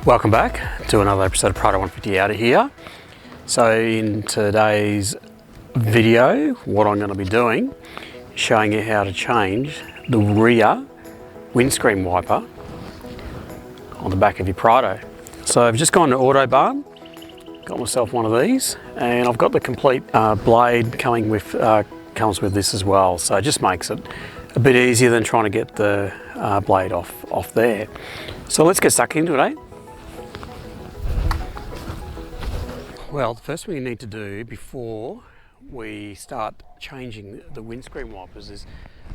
Welcome back to another episode of Prado 150 out of here. So in today's video, what I'm going to be doing is showing you how to change the rear windscreen wiper on the back of your Prado. So I've just gone to Autobarn, got myself one of these, and I've got the complete blade comes with this as well. So it just makes it a bit easier than trying to get the blade off there. So let's get stuck into it, eh? Well, the first thing you need to do before we start changing the windscreen wipers is,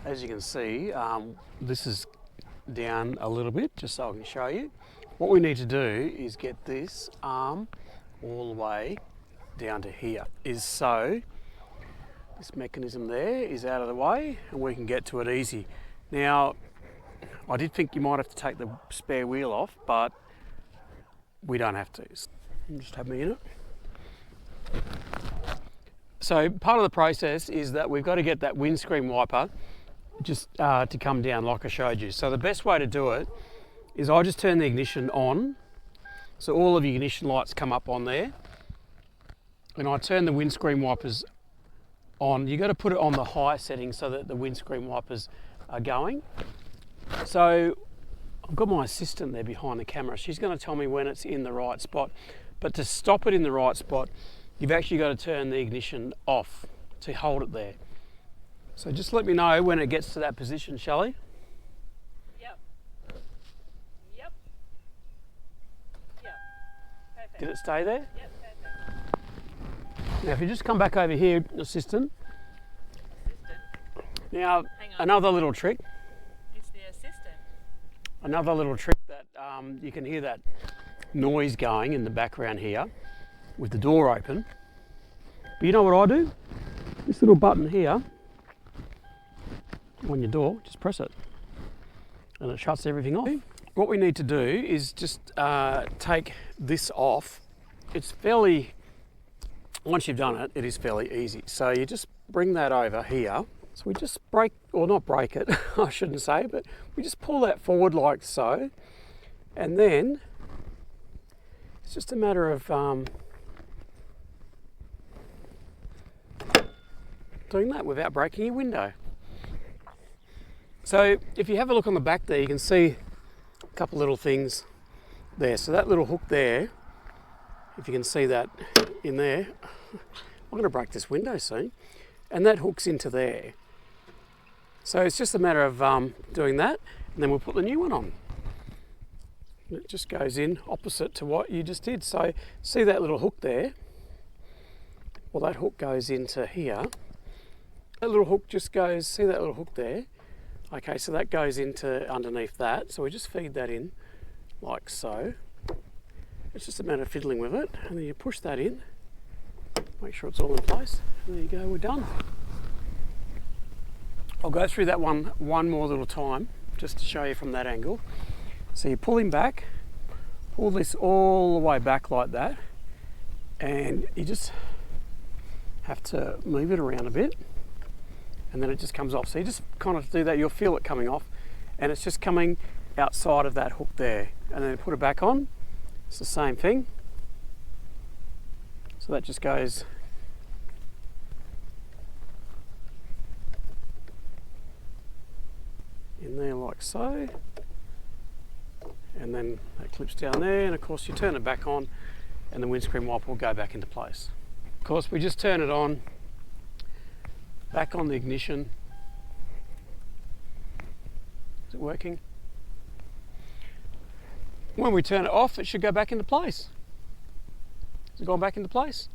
as you can see, this is down a little bit, just so I can show you. What we need to do is get this arm all the way down to here, so this mechanism there is out of the way and we can get to it easy. Now, I did think you might have to take the spare wheel off, but we don't have to. Just have me in it. So part of the process is that we've got to get that windscreen wiper just to come down like I showed you. So the best way to do it is I just turn the ignition on, so all of the ignition lights come up on there, and I turn the windscreen wipers on. You've got to put it on the high setting so that the windscreen wipers are going. So I've got my assistant there behind the camera. She's going to tell me when it's in the right spot, but to stop it in the right spot, you've actually got to turn the ignition off to hold it there. So just let me know when it gets to that position, Shelley. Yep. Perfect. Did it stay there? Yep, perfect. Now if you just come back over here, assistant. Now, another little trick. It's the assistant. Another little trick that you can hear that noise going in the background here with the door open. But you know what I do? This little button here on your door, just press it and it shuts everything off. What we need to do is just take this off. It's fairly, once you've done it, it is fairly easy. So you just bring that over here. So we just not break it, I shouldn't say, but we just pull that forward like so. And then it's just a matter of doing that without breaking your window. So if you have a look on the back there, you can see a couple little things there. So that little hook there, if you can see that in there, I'm going to break this window soon, and that hooks into there. So it's just a matter of doing that, and then we'll put the new one on. It just goes in opposite to what you just did. So see that little hook there? Well, that hook goes into here. That little hook just goes, see that little hook there? Okay, so that goes into underneath that. So we just feed that in like so. It's just a matter of fiddling with it. And then you push that in, make sure it's all in place. And there you go, we're done. I'll go through that one more little time just to show you from that angle. So you pull him back, pull this all the way back like that, and you just have to move it around a bit, and then it just comes off. So you just kind of do that, you'll feel it coming off, and it's just coming outside of that hook there. And then you put it back on, it's the same thing. So that just goes in there like so. And then that clips down there, and of course you turn it back on and the windscreen wiper will go back into place. Of course we just turn it on, back on the ignition. Is it working? When we turn it off, it should go back into place. Has it gone back into place?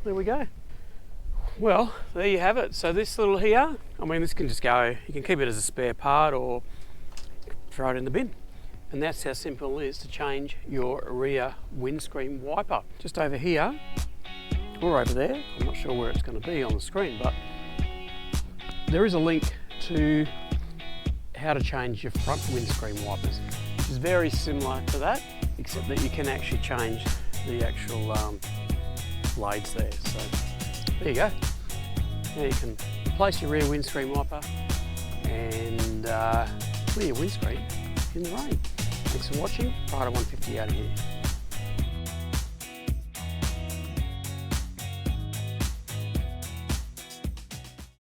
There we go. Well, there you have it. So this little here, I mean, this can just go, you can keep it as a spare part or throw it in the bin. And that's how simple it is to change your rear windscreen wiper. Just over here, or over there, I'm not sure where it's going to be on the screen, but there is a link to how to change your front windscreen wipers, which is very similar to that, except that you can actually change the actual blades there. So there you go. Now you can replace your rear windscreen wiper and clear your windscreen in the rain. Thanks for watching. Prado 150 out of here.